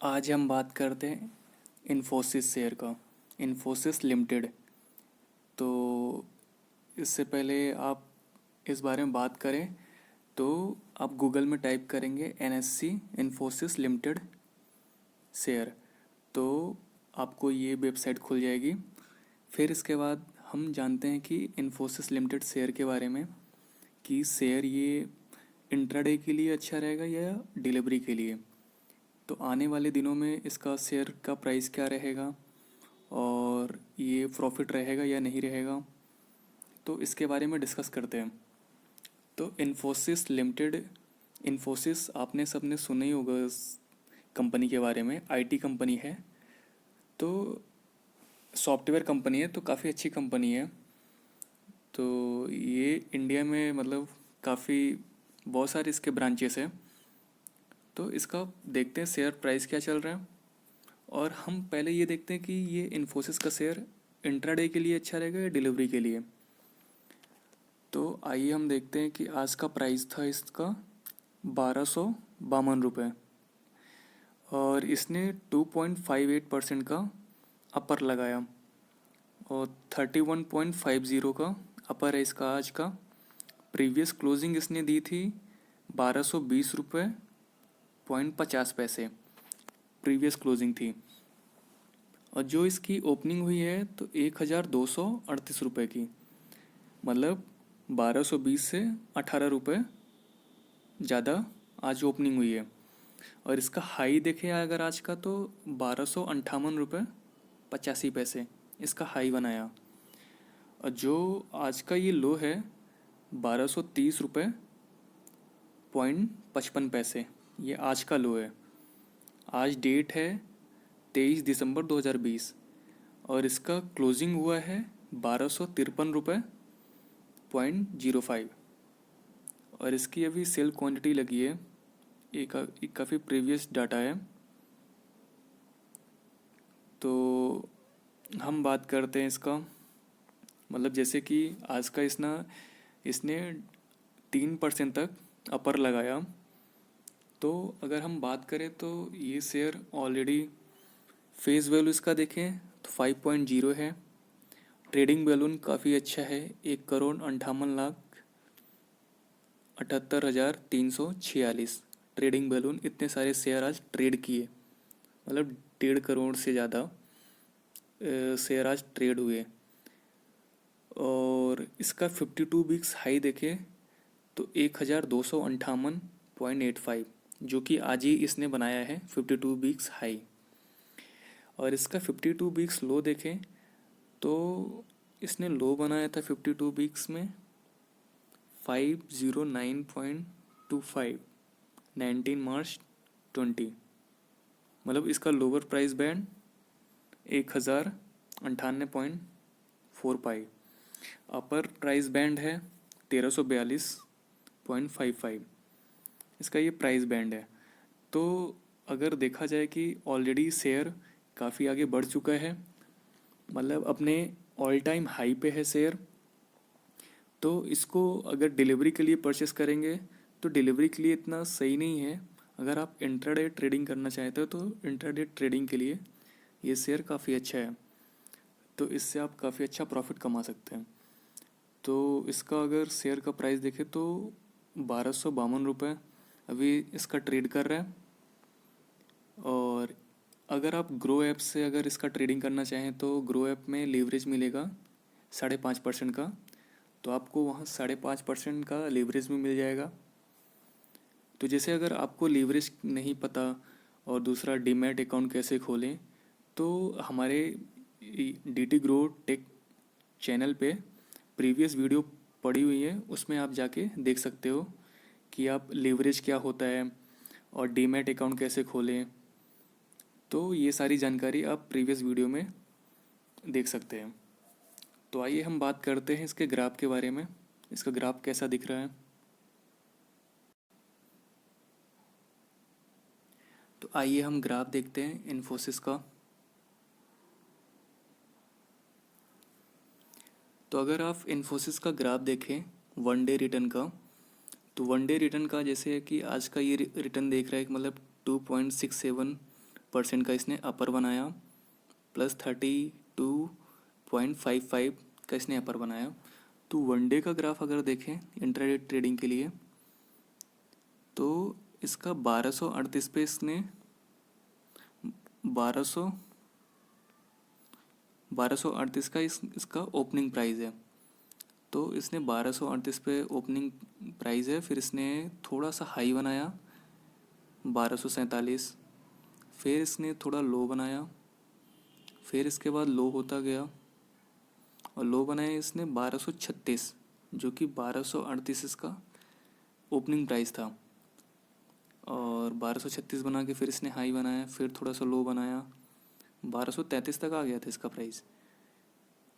आज हम बात करते हैं इन्फोसिस शेयर का। इन्फोसिस लिमिटेड। तो इससे पहले आप इस बारे में बात करें तो आप गूगल में टाइप करेंगे NSE इन्फोसिस लिमिटेड शेयर, तो आपको ये वेबसाइट खुल जाएगी। फिर इसके बाद हम जानते हैं कि इन्फोसिस लिमिटेड शेयर के बारे में कि शेयर ये इंट्राडे के लिए अच्छा रहेगा या डिलीवरी के लिए। तो आने वाले दिनों में इसका शेयर का प्राइस क्या रहेगा और ये प्रॉफिट रहेगा या नहीं रहेगा, तो इसके बारे में डिस्कस करते हैं। तो इन्फोसिस लिमिटेड, इन्फोसिस आपने सबने सुना ही होगा इस कंपनी के बारे में। IT कंपनी है, तो सॉफ्टवेयर कंपनी है, तो काफ़ी अच्छी कंपनी है। तो ये इंडिया में मतलब काफ़ी बहुत सारे इसके ब्रांचेस हैं। तो इसका देखते हैं शेयर प्राइस क्या चल रहा है। और हम पहले ये देखते हैं कि ये इन्फोसिस का शेयर इंट्राडे के लिए अच्छा रहेगा या डिलीवरी के लिए। तो आइए हम देखते हैं कि आज का प्राइस था इसका 1252 रुपये और इसने 2.58% का अपर लगाया और 31.50 का अपर है इसका आज का। प्रीवियस क्लोजिंग इसने दी थी 1220 रुपये 50 पैसे प्रीवियस क्लोजिंग थी। और जो इसकी ओपनिंग हुई है तो 1238 रुपये की, मतलब 1220 से 18 रुपये ज़्यादा आज ओपनिंग हुई है। और इसका हाई देखें अगर आज का तो 1258 रुपये 85 पैसे इसका हाई बनाया। और जो आज का ये लो है 1230 रुपये 55 पैसे, ये आज का लो है। आज डेट है 23 दिसंबर 2020 और इसका क्लोजिंग हुआ है 1253 रुपये 0.05। और इसकी अभी सेल क्वांटिटी लगी है, एक काफ़ी प्रीवियस डाटा है। तो हम बात करते हैं इसका, मतलब जैसे कि आज का इसने 3% तक अपर लगाया। तो अगर हम बात करें तो ये शेयर ऑलरेडी फेस वैल्यू इसका देखें तो 5.0 है। ट्रेडिंग वैल्यू काफ़ी अच्छा है, 1,58,78,346 ट्रेडिंग वैल्यू। इतने सारे शेयर आज ट्रेड किए, मतलब 1.5 करोड़ से ज़्यादा शेयर आज ट्रेड हुए। और इसका 52 वीक्स हाई देखें तो 1,258.85, जो कि आज ही इसने बनाया है 52 वीक्स हाई। और इसका 52 वीक्स लो देखें तो इसने लो बनाया था 52 वीक्स में 509.25 19 मार्च 20, मतलब इसका लोअर प्राइस बैंड 1098.45, अपर प्राइस बैंड है 1342.55, इसका ये प्राइस बैंड है। तो अगर देखा जाए कि ऑलरेडी शेयर काफ़ी आगे बढ़ चुका है, मतलब अपने ऑल टाइम हाई पे है शेयर। तो इसको अगर डिलीवरी के लिए परचेस करेंगे तो डिलीवरी के लिए इतना सही नहीं है। अगर आप इंट्राडे ट्रेडिंग करना चाहते हो तो इंट्राडे ट्रेडिंग के लिए ये शेयर काफ़ी अच्छा है, तो इससे आप काफ़ी अच्छा प्रॉफिट कमा सकते हैं। तो इसका अगर शेयर का प्राइस देखें तो 1252 रुपये अभी इसका ट्रेड कर रहा है। और अगर आप ग्रो ऐप से अगर इसका ट्रेडिंग करना चाहें तो ग्रो ऐप में लीवरेज मिलेगा 5.5% का, तो आपको वहाँ 5.5% का लीवरेज में मिल जाएगा। तो जैसे अगर आपको लीवरेज नहीं पता और दूसरा डीमैट अकाउंट कैसे खोलें, तो हमारे DT ग्रो टेक चैनल पे प्रीवियस वीडियो पड़ी हुई है, उसमें आप जाके देख सकते हो कि आप लीवरेज क्या होता है और डीमैट अकाउंट कैसे खोलें। तो ये सारी जानकारी आप प्रीवियस वीडियो में देख सकते हैं। तो आइए हम बात करते हैं इसके ग्राफ के बारे में, इसका ग्राफ कैसा दिख रहा है। तो आइए हम ग्राफ देखते हैं इन्फोसिस का। तो अगर आप इन्फोसिस का ग्राफ देखें 1 डे रिटर्न का, तो 1 डे रिटर्न का जैसे कि आज का ये रिटर्न देख रहा है कि मतलब 2.67 परसेंट का इसने अपर बनाया, +32.55 का इसने अपर बनाया। तो वनडे का ग्राफ अगर देखें इंट्राडे ट्रेडिंग के लिए, तो इसका 1238 पे इसने 1238 का इसका ओपनिंग प्राइस है। तो इसने 1238 पे ओपनिंग प्राइस है, फिर इसने थोड़ा सा हाई बनाया 1247, फिर इसने थोड़ा लो बनाया, फिर इसके बाद लो होता गया और लो बनाया इसने 1236, जो कि 1238 इसका ओपनिंग प्राइस था। और 1236 बना के फिर इसने हाई बनाया, फिर थोड़ा सा लो बनाया, 1233 तक आ गया था इसका प्राइस,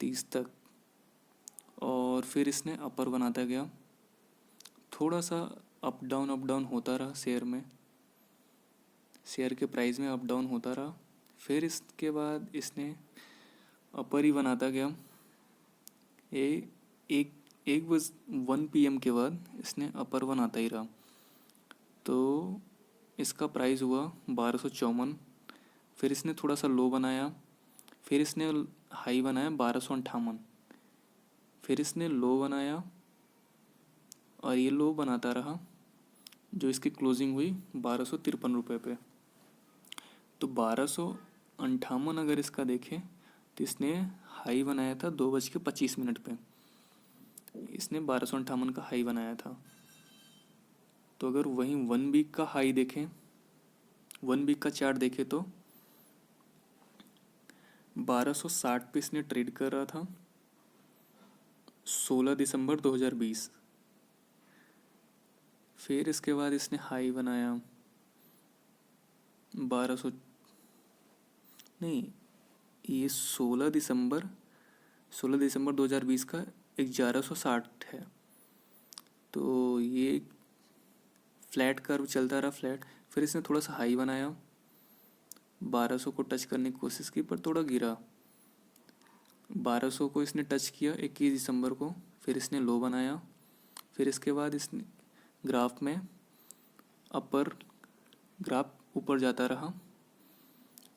30 तक। और फिर इसने अपर बनाता गया, थोड़ा सा अप डाउन होता रहा शेयर में, शेयर के प्राइस में अप डाउन होता रहा। फिर इसके बाद इसने अपर ही बनाता गया। एक एक बज 1 PM के बाद इसने अपर बनाता ही रहा। तो इसका प्राइस हुआ 1254। फिर इसने थोड़ा सा लो बनाया, फिर इसने हाई बनाया 1258, फिर इसने लो बनाया और ये लो बनाता रहा, जो इसकी क्लोजिंग हुई 1253 रुपये पे। तो 1258 अगर इसका देखें तो इसने हाई बनाया था 2:25 पे, इसने 1258 का हाई बनाया था। तो अगर वहीं 1 वीक का हाई देखें, 1 वीक का चार्ट देखें तो 1260 पे इसने ट्रेड कर रहा था 16 दिसंबर 2020। फिर इसके बाद इसने हाई बनाया 1200, नहीं, ये 16 दिसंबर 2020 का 1160 है। तो ये फ्लैट कर्व चलता रहा, फ्लैट। फिर इसने थोड़ा सा हाई बनाया, 1200 को टच करने की कोशिश की पर थोड़ा गिरा, 1200 को इसने टच किया 21 दिसंबर को। फिर इसने लो बनाया, फिर इसके बाद इसने ग्राफ में अपर ग्राफ ऊपर जाता रहा,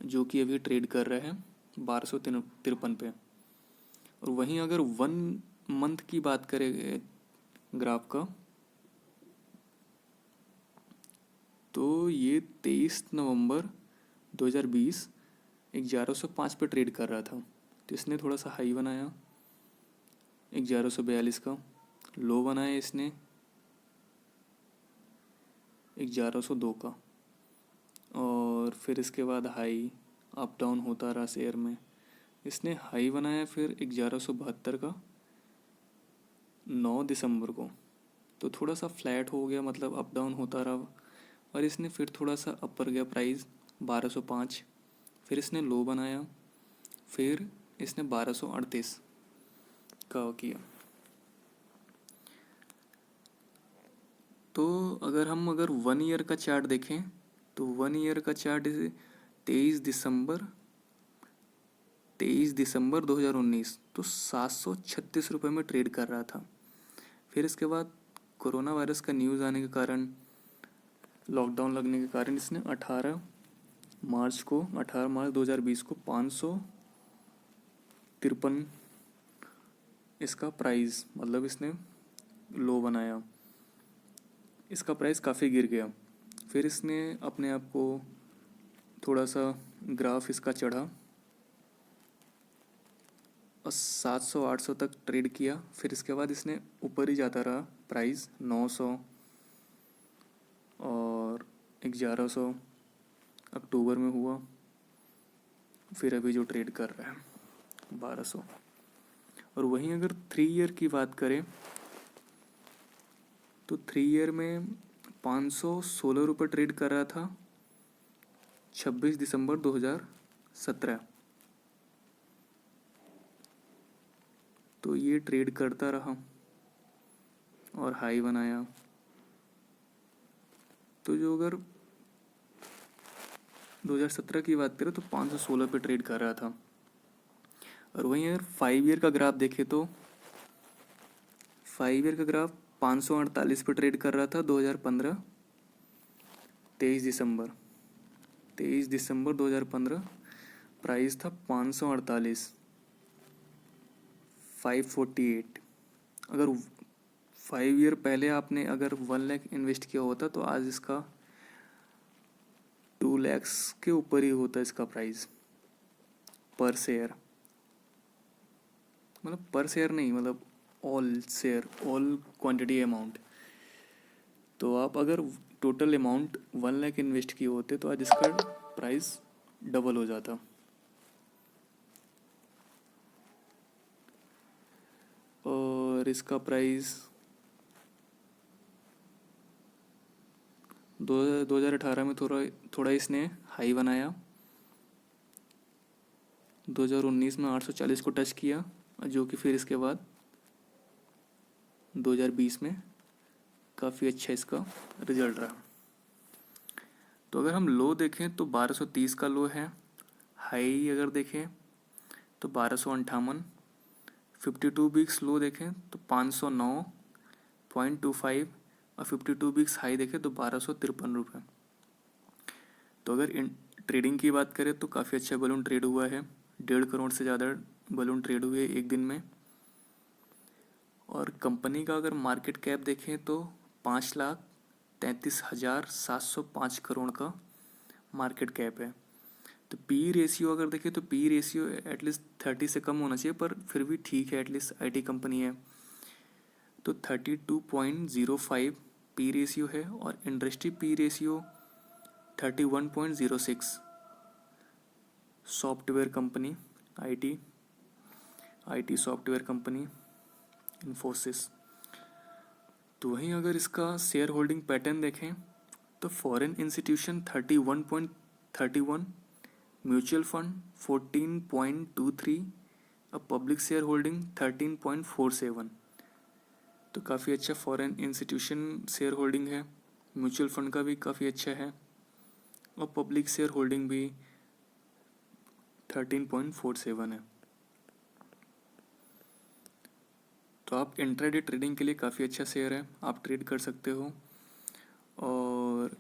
जो कि अभी ट्रेड कर रहे हैं 1253 पे। और वहीं अगर 1 मंथ की बात करें ग्राफ का, तो ये 23 नवंबर 2020 1105 पे ट्रेड कर रहा था। तो इसने थोड़ा सा हाई बनाया 1142 का, लो बनाया इसने 1102 का, और फिर इसके बाद हाई अप डाउन होता रहा शेयर में। इसने हाई बनाया फिर 1172 का 9 दिसंबर को। तो थोड़ा सा फ्लैट हो गया, मतलब अप डाउन होता रहा। और इसने फिर थोड़ा सा अपर गया प्राइस 1205, फिर इसने लो बनाया, फिर इसने 1238 का किया। तो अगर 1 ईयर का चार्ट देखें तो 1 ईयर का चार्ट 23 दिसंबर 2019 तो 736 रुपये में ट्रेड कर रहा था। फिर इसके बाद कोरोना वायरस का न्यूज़ आने के कारण, लॉकडाउन लगने के कारण, इसने 18 मार्च 2020 को 553 इसका प्राइस, मतलब इसने लो बनाया, इसका प्राइस काफ़ी गिर गया। फिर इसने अपने आप को थोड़ा सा ग्राफ इसका चढ़ा और 700-800 तक ट्रेड किया। फिर इसके बाद इसने ऊपर ही जाता रहा, प्राइस 900 और 1100 अक्टूबर में हुआ। फिर अभी जो ट्रेड कर रहा है 1200। और वहीं अगर 3 ईयर की बात करें तो 3 ईयर में 516 रुपये ट्रेड कर रहा था 26 दिसंबर 2017। तो ये ट्रेड करता रहा और हाई बनाया। तो जो अगर 2017 की बात करें तो 516 पे ट्रेड कर रहा था। और वहीं अगर 5 ईयर का ग्राफ देखें तो 5 ईयर का ग्राफ 548 पे ट्रेड कर रहा था 2015 23 दिसंबर। 23 दिसंबर 2015, प्राइस था 548, 548। अगर 5 ईयर पहले आपने अगर 1 लाख इन्वेस्ट किया होता तो आज इसका 2 lakhs के ऊपर ही होता इसका प्राइस पर शेयर। मतलब पर शेयर नहीं, मतलब all share, all quantity amount. तो आप अगर टोटल अमाउंट 1 लाख इन्वेस्ट किए होते तो आज इसका प्राइस डबल हो जाता। और इसका प्राइस 2018 में थोड़ा इसने हाई बनाया, 2019 में 840 को टच किया, जो कि फिर इसके बाद 2020 में काफ़ी अच्छा इसका रिजल्ट रहा। तो अगर हम लो देखें तो 1230 का लो है, हाई अगर देखें तो 1258, 52 वीक्स लो देखें तो 509.25 और 52 वीक्स हाई देखें तो 1253 रुपये। तो अगर इन ट्रेडिंग की बात करें तो काफ़ी अच्छा बलून ट्रेड हुआ है, 1.5 करोड़ से ज़्यादा बलून ट्रेड हुए एक दिन में। और कंपनी का अगर मार्केट कैप देखें तो 5,33,705 करोड़ का मार्केट कैप है। तो पी रेशियो अगर देखें तो पी रेशियो एटलीस्ट 30 से कम होना चाहिए, पर फिर भी ठीक है, एटलीस्ट आईटी कंपनी है। तो 32.05 पी रेशियो है और industry P ratio 31.06। Software company, IT software company Infosys. तो वहीं अगर इसका शेयर होल्डिंग पैटर्न देखें तो फॉरेन इंस्टीट्यूशन 31.31, म्यूचुअल फंड 14.23 और पब्लिक शेयर होल्डिंग 13.47। तो काफ़ी अच्छा फॉरेन इंस्टीट्यूशन शेयर होल्डिंग है, म्यूचुअल फंड का भी काफ़ी अच्छा है और पब्लिक शेयर होल्डिंग भी 13.47 है। तो आप इंट्राडे ट्रेडिंग के लिए काफ़ी अच्छा शेयर है, आप ट्रेड कर सकते हो। और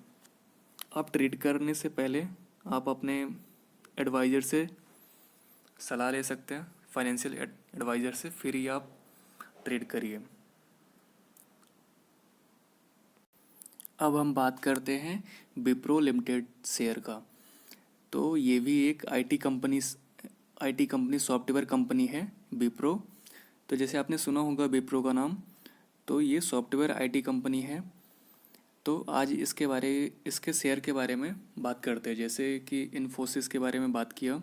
आप ट्रेड करने से पहले आप अपने एडवाइज़र से सलाह ले सकते हैं, फाइनेंशियल एडवाइज़र से, फिर ही आप ट्रेड करिए। अब हम बात करते हैं विप्रो लिमिटेड शेयर का। तो ये भी एक आईटी कंपनी सॉफ्टवेयर कंपनी है विप्रो। तो जैसे आपने सुना होगा विप्रो का नाम, तो ये सॉफ्टवेयर आईटी कंपनी है। तो आज इसके शेयर के बारे में बात करते हैं। जैसे कि इन्फोसिस के बारे में बात किया,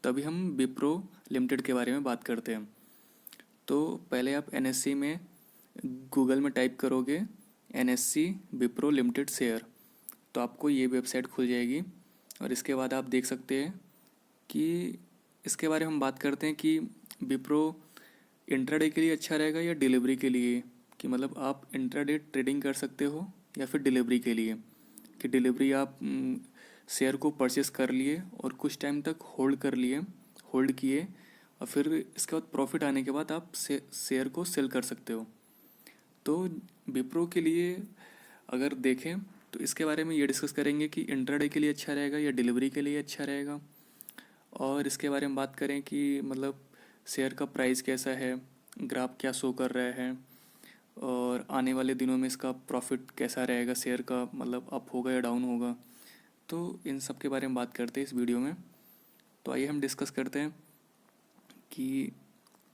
तभी हम विप्रो लिमिटेड के बारे में बात करते हैं। तो पहले आप एनएससी में गूगल में टाइप करोगे एनएससी विप्रो लिमिटेड शेयर, तो आपको ये वेबसाइट खुल जाएगी। और इसके बाद आप देख सकते हैं कि इसके बारे में हम बात करते हैं कि विप्रो इंट्राडे के लिए अच्छा रहेगा या डिलीवरी के लिए, कि मतलब आप इंट्राडे ट्रेडिंग कर सकते हो या फिर डिलीवरी के लिए, कि डिलीवरी आप शेयर को परचेस कर लिए और कुछ टाइम तक होल्ड किए और फिर इसके बाद प्रॉफिट आने के बाद आप शेयर को सेल कर सकते हो। तो विप्रो के लिए अगर देखें तो इसके बारे में ये डिस्कस करेंगे कि इंट्राडे के लिए अच्छा रहेगा या डिलीवरी के लिए अच्छा रहेगा। और इसके बारे में बात करें कि मतलब शेयर का प्राइस कैसा है, ग्राफ क्या शो कर रहा है, और आने वाले दिनों में इसका प्रॉफिट कैसा रहेगा, शेयर का मतलब अप होगा या डाउन होगा। तो इन सब के बारे में बात करते हैं इस वीडियो में। तो आइए हम डिस्कस करते हैं कि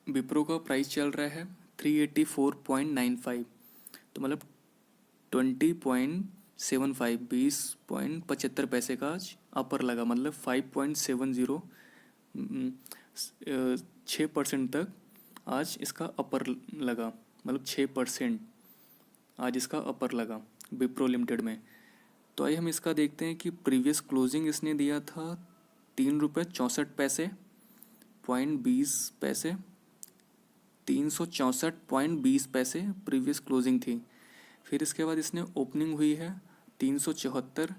विप्रो का प्राइस चल रहा है 384.95, तो मतलब 20.75, 20.75 का आज अपर लगा, मतलब 5.70, 6% तक आज इसका अपर लगा, मतलब 6% आज इसका अपर लगा विप्रो लिमिटेड में। तो आइए हम इसका देखते हैं कि प्रीवियस क्लोजिंग इसने दिया था 3 रुपये 64 पैसे .20 364.20 प्रीवियस क्लोजिंग थी। फिर इसके बाद इसने ओपनिंग हुई है 374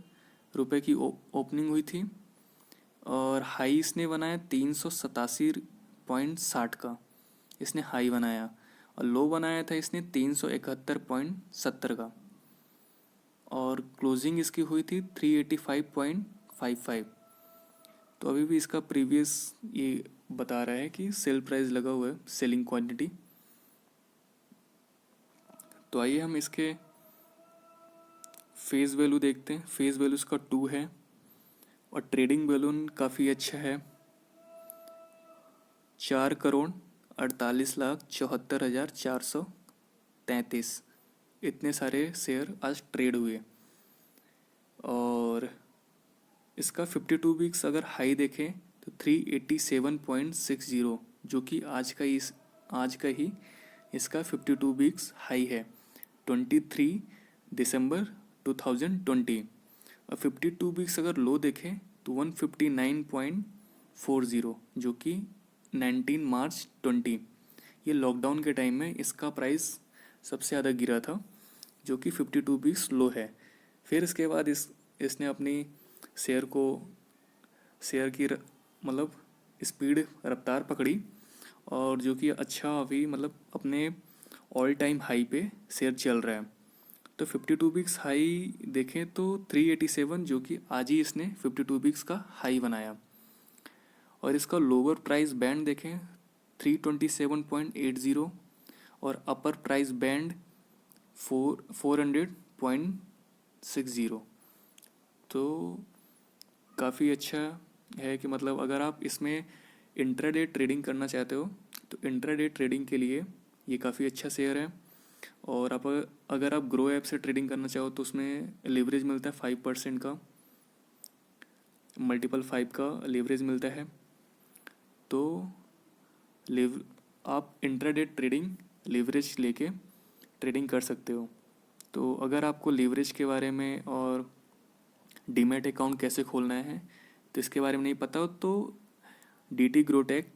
रुपये की ओपनिंग हुई थी और हाई इसने बनाया 387.60 का इसने हाई बनाया, और लो बनाया था इसने 371.70 का, और क्लोजिंग इसकी हुई थी 385.5 55। तो अभी भी इसका प्रीवियस ये बता रहा है कि सेल प्राइस लगा हुआ है, सेलिंग क्वांटिटी। तो आइए हम इसके फेस वैल्यू देखते हैं। फेस वैल्यू इसका 2 है और ट्रेडिंग वैल्यू काफ़ी अच्छा है, 4,48,74,433। इतने सारे शेयर आज ट्रेड हुए। और इसका 52 वीक्स अगर हाई देखें तो 387.60, जो कि आज का ही इसका 52 वीक्स हाई है, 23 दिसंबर 2020। और 52 वीक्स अगर लो देखें तो 159.40, जो कि 19 मार्च 2020, ये लॉकडाउन के टाइम में इसका प्राइस सबसे ज़्यादा गिरा था, जो कि 52 वीक्स लो है। फिर इसके बाद इसने अपनी शेयर की मतलब स्पीड रफ्तार पकड़ी, और जो कि अच्छा अभी मतलब अपने ऑल टाइम हाई पे शेयर चल रहा है। तो 52 वीक्स हाई देखें तो 387, जो कि आज ही इसने 52 वीक्स का हाई बनाया। और इसका लोअर प्राइस बैंड देखें 327.80, और अपर प्राइस बैंड 400.60। तो काफ़ी अच्छा है कि मतलब अगर आप इसमें इंट्राडे ट्रेडिंग करना चाहते हो तो इंट्राडे ट्रेडिंग के लिए ये काफ़ी अच्छा शेयर है। और अगर आप ग्रो ऐप से ट्रेडिंग करना चाहो तो उसमें लेवरेज मिलता है 5% का, मल्टीपल 5 का लेवरेज मिलता है। तो आप इंट्राडे ट्रेडिंग लेवरेज लेके ट्रेडिंग कर सकते हो। तो अगर आपको लेवरेज के बारे में और डीमैट अकाउंट कैसे खोलना है तो इसके बारे में नहीं पता हो तो DT ग्रोटेक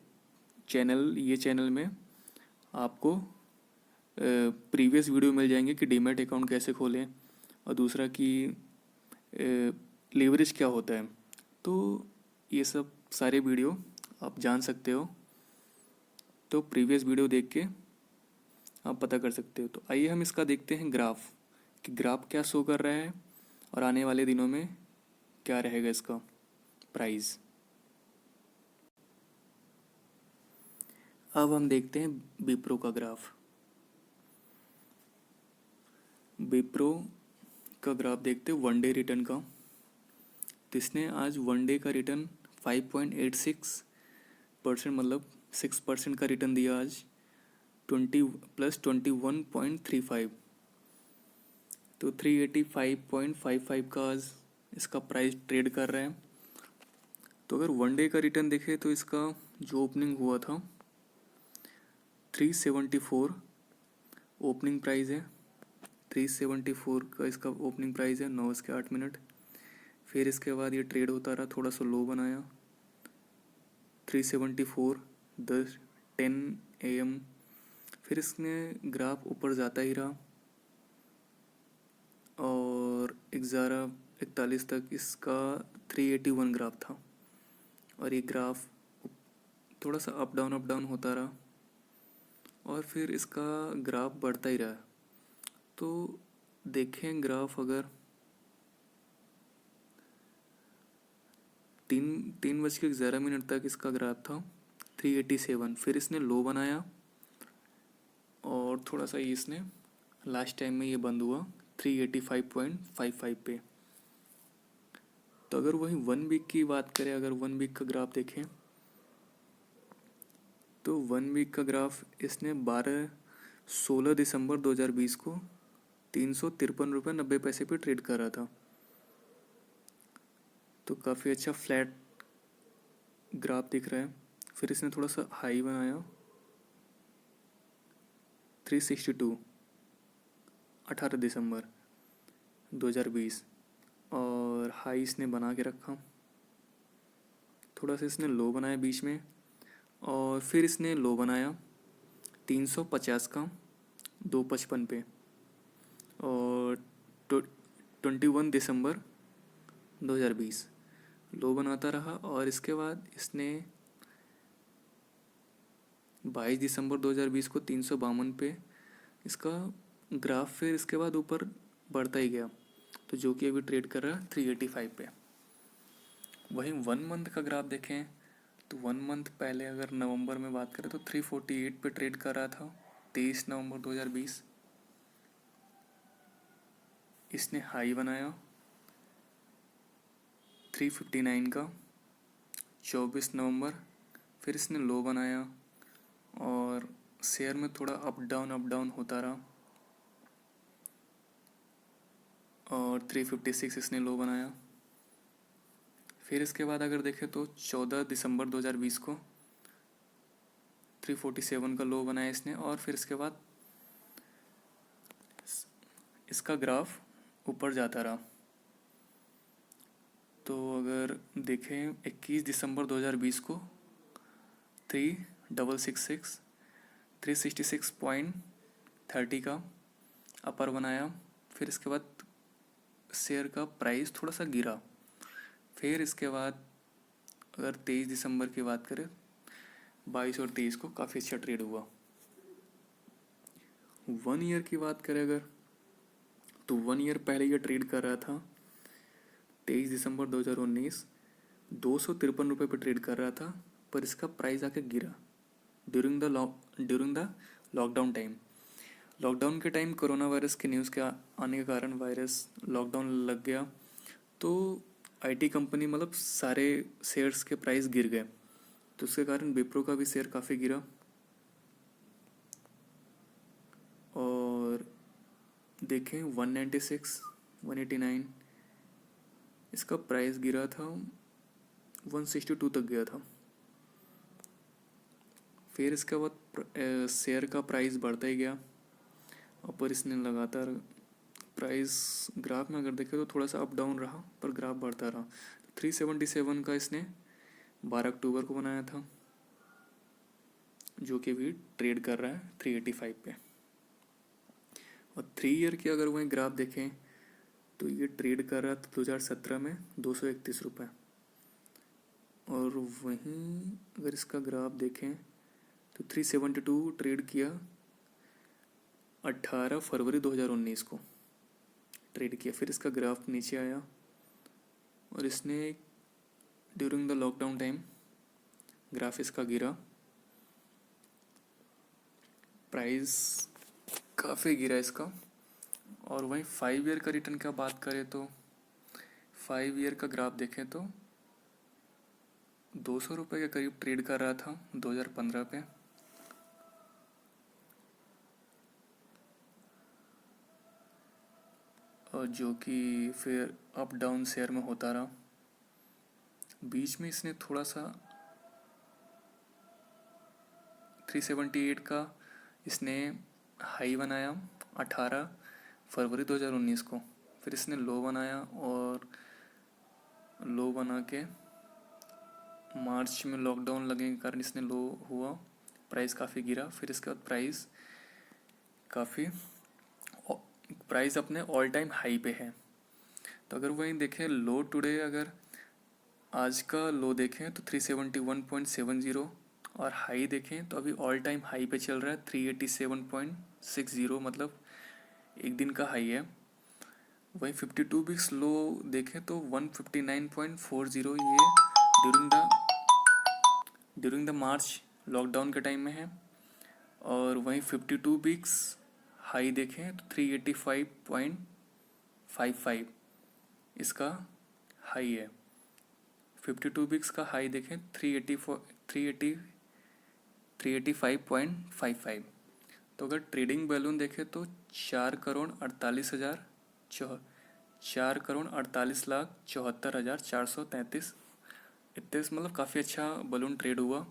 चैनल में आपको प्रीवियस वीडियो मिल जाएंगे कि डीमैट अकाउंट कैसे खोलें, और दूसरा कि लेवरेज क्या होता है। तो ये सब सारे वीडियो आप जान सकते हो, तो प्रीवियस वीडियो देख के आप पता कर सकते हो। तो आइए हम इसका देखते हैं ग्राफ, कि ग्राफ क्या शो कर रहा है और आने वाले दिनों में क्या रहेगा इसका प्राइस। अब हम देखते हैं विप्रो का ग्राफ। विप्रो का ग्राफ देखते हैं वन डे रिटर्न का। तो इसने आज वन डे का रिटर्न 5.86%, मतलब 6% का रिटर्न दिया आज, 20+21.35। तो 385.55 का आज इसका प्राइस ट्रेड कर रहा है। तो अगर वन डे का रिटर्न देखें तो इसका जो ओपनिंग हुआ था 374 ओपनिंग प्राइस है, 374 का इसका ओपनिंग प्राइस है 9:08। फिर इसके बाद ये ट्रेड होता रहा, थोड़ा सा लो बनाया 374 10 AM। फिर इसने ग्राफ ऊपर जाता ही रहा और 11:41 तक इसका 381 ग्राफ था, और ये ग्राफ थोड़ा सा अप डाउन होता रहा, और फिर इसका ग्राफ बढ़ता ही रहा। तो देखें ग्राफ, अगर 3:11 तक इसका ग्राफ था 387। फिर इसने लो बनाया और थोड़ा सा ये इसने लास्ट टाइम में ये बंद हुआ 385.55 पे। तो अगर वही वन वीक की बात करें, अगर वन वीक का ग्राफ देखें तो वन वीक का ग्राफ इसने 16 दिसंबर 2020 को 353.90 पे ट्रेड कर रहा था। तो काफ़ी अच्छा फ्लैट ग्राफ दिख रहा है। फिर इसने थोड़ा सा हाई बनाया 362 18 दिसंबर 2020, और हाई इसने बना के रखा। थोड़ा सा इसने लो बनाया बीच में, और फिर इसने लो बनाया 350 का 255 पे, और 21 दिसंबर 2020 लो बनाता रहा। और इसके बाद इसने 22 दिसंबर 2020 को 352 पे इसका ग्राफ फिर इसके बाद ऊपर बढ़ता ही गया, तो जो कि अभी ट्रेड कर रहा है 385 पे। वहीं 1 मंथ का ग्राफ देखें तो 1 मंथ पहले अगर नवंबर में बात करें तो 348 पे ट्रेड कर रहा था 23 नवंबर 2020। इसने हाई बनाया 359 का 24 नवंबर, फिर इसने लो बनाया और शेयर में थोड़ा अप डाउन होता रहा और 356 इसने लो बनाया। फिर इसके बाद अगर देखें तो 14 दिसंबर 2020 को 347 का लो बनाया इसने और फिर इसके बाद इसका ग्राफ ऊपर जाता रहा। तो अगर देखें 21 दिसंबर 2020 को 366.30 का अपर बनाया। फिर इसके बाद शेयर का प्राइस थोड़ा सा गिरा। फिर इसके बाद अगर 23 दिसंबर की बात करें 22 और 23 को काफ़ी अच्छा ट्रेड हुआ। 1 ईयर की बात करें अगर तो 1 ईयर पहले ये ट्रेड कर रहा था 23 दिसंबर 2019 ₹253 पे ट्रेड कर रहा था, पर इसका प्राइस आके गिरा during the lockdown time. Lockdown के टाइम कोरोना वायरस के न्यूज़ के आने के कारण वायरस लॉकडाउन लग गया तो आईटी कंपनी मतलब सारे शेयर्स के प्राइस गिर गए, तो उसके कारण विप्रो का भी शेयर काफ़ी गिरा। और देखें 196 189 इसका प्राइस गिरा था 162 तक गया था। फिर इसके बाद शेयर का प्राइस बढ़ता ही गया और पर इसने लगातार प्राइस ग्राफ में अगर देखें तो थोड़ा सा अप डाउन रहा पर ग्राफ बढ़ता रहा। 377 का इसने 12 अक्टूबर को बनाया था जो कि भी ट्रेड कर रहा है 385 पे। और 3 ईयर की अगर वही ग्राफ देखें तो ये ट्रेड कर रहा था 2017 में 231 रुपये। और वहीं अगर इसका ग्राफ देखें तो 372 ट्रेड किया 18 फरवरी 2019 को ट्रेड किया। फिर इसका ग्राफ नीचे आया और इसने during the lockdown time graph इसका गिरा, प्राइस काफ़ी गिरा इसका। और वहीं 5 ईयर का रिटर्न का बात करें तो 5 ईयर का ग्राफ देखें तो 200 रुपये के करीब ट्रेड कर रहा था 2015 पे। और जो कि फिर अप डाउन शेयर में होता रहा। बीच में इसने थोड़ा सा 378 का इसने हाई बनाया 18 फरवरी 2019 को, फिर इसने लो बनाया और लो बना के मार्च में लॉकडाउन लगने के कारण इसने लो हुआ, प्राइस काफ़ी गिरा। फिर इसके बाद प्राइस अपने ऑल टाइम हाई पे है। तो अगर वहीं देखें लो टुडे, अगर आज का लो देखें तो 371.70 और हाई देखें तो अभी ऑल टाइम हाई पे चल रहा है 387.60, मतलब एक दिन का हाई है। वहीं 52 वीक्स लो देखें तो 159.40 ये ड्यूरिंग द मार्च लॉकडाउन के टाइम में है। और वहीं 52 वीक्स हाई देखें तो 385.55 इसका हाई है। 52 वीक्स का हाई देखें 385.55। तो अगर ट्रेडिंग बैलून देखें तो 4,48,74,433 इतने, मतलब काफ़ी अच्छा बलून ट्रेड हुआ।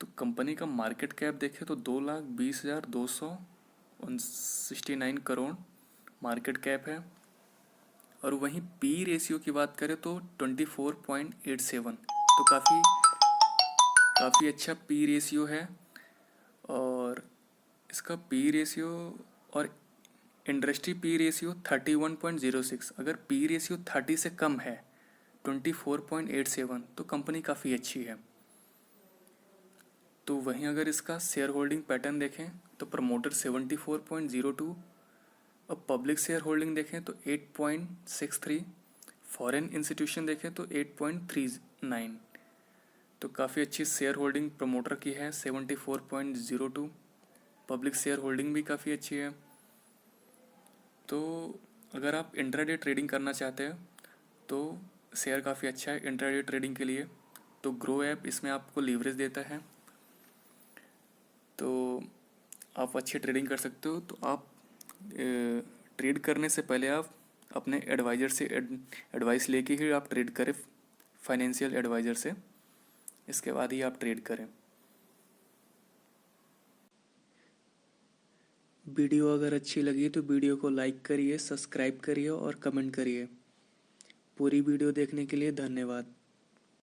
तो कंपनी का मार्केट कैप देखें तो 2,20,269 करोड़ मार्केट कैप है। और वहीं पी रेशियो की बात करें तो 24.87, तो काफ़ी अच्छा पी रेशियो है। और इसका पी रेशियो और इंडस्ट्री पी रेशियो 31.06, अगर पी रेशियो 30 से कम है 24.87 तो कंपनी काफ़ी अच्छी है। तो वहीं अगर इसका शेयर होल्डिंग पैटर्न देखें तो प्रमोटर 74.02 और पब्लिक शेयर होल्डिंग देखें तो 8.63, फॉरेन इंस्टीट्यूशन देखें तो 8.39, तो काफ़ी अच्छी शेयर होल्डिंग प्रमोटर की है 74.02। पब्लिक शेयर होल्डिंग भी काफ़ी अच्छी है। तो अगर आप इंट्राडे ट्रेडिंग करना चाहते हैं तो शेयर काफ़ी अच्छा है इंट्राडे ट्रेडिंग के लिए। तो ग्रो ऐप इसमें आपको लीवरेज देता है, तो आप अच्छी ट्रेडिंग कर सकते हो। तो आप ट्रेड करने से पहले आप अपने एडवाइज़र से एडवाइस लेके ही आप ट्रेड करें, फाइनेंशियल एडवाइज़र से, इसके बाद ही आप ट्रेड करें। वीडियो अगर अच्छी लगी तो वीडियो को लाइक करिए, सब्सक्राइब करिए और कमेंट करिए। पूरी वीडियो देखने के लिए धन्यवाद।